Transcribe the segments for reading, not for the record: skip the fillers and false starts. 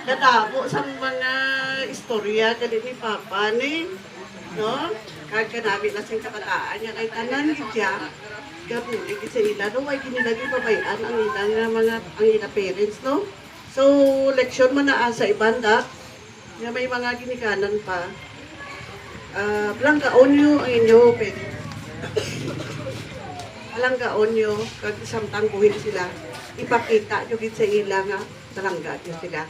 Nadabo sa mga istorya kani ni Papa ni, no? Kag kanami na sing kabataan niya kay tanan siya. Gabuli gid sa ila no way kinilagi babayan ang ilang nga mga ang ila parents no. So leksyon man naa sa ibanda nga may mga ginikanan pa. Blanca onyo ang inyo pwede. Palanggaon nyo, kag samtang buhin sila, ipakita nyo gid sa ila nga talangga nyo sila.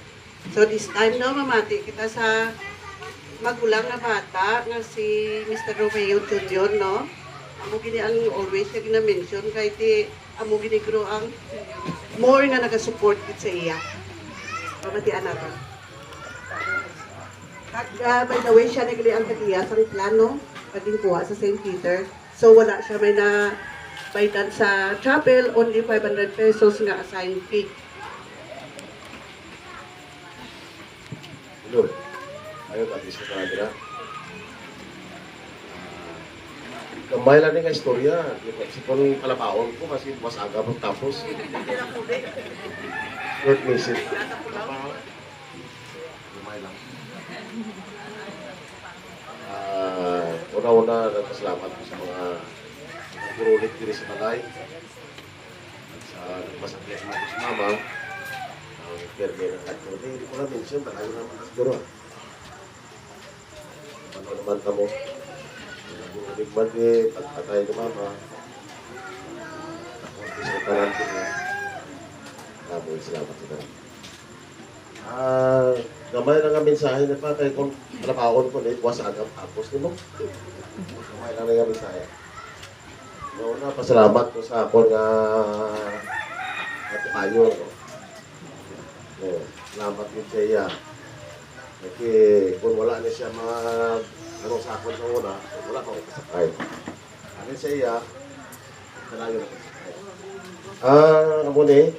So this time no, mamati kita sa magulang na bata nga si Mr. Romeo Jr. no. Amo gini ang always nga gina-mention kay ti amo gini gro ang more nga naga-support gid sa iya. Pamatian nato. Kag by the way siya nagli ang tagiyas ang plano kading kuha sa St. Peter. So wala siya may na baydan sa chapel, only 500 pesos nga assigned fee. Lord, ayaw ka sa kanila. Gamay lang nga istorya. Kasi kung kalabaon ko kasi mas aga pag tapos. Short message. Gamay lang. Una-una, nagpasalamat ko sa mga gurulit diri sa balay. Sa masakit na ko sa mama. Ang perme ng tatlo. Hindi ko na mention, talaga naman siguro. Ano naman ka mo? Gurulit man pagpatay ni mama. Ako ang sa karantin niya. Maraming salamat sa karantin. Gamay na nga mensahe na pa kay kung palapakon ko na ipuwas agam tapos ni mo. Gamay lang na nga mensahe. Una, pasalamat ko sa ako nga katukayo. Salamat din sa iya. Kasi kung wala na siya mga anong sakon sa una, wala akong kasakay. Ano sa iya, talaga na kasakay. Amo ni,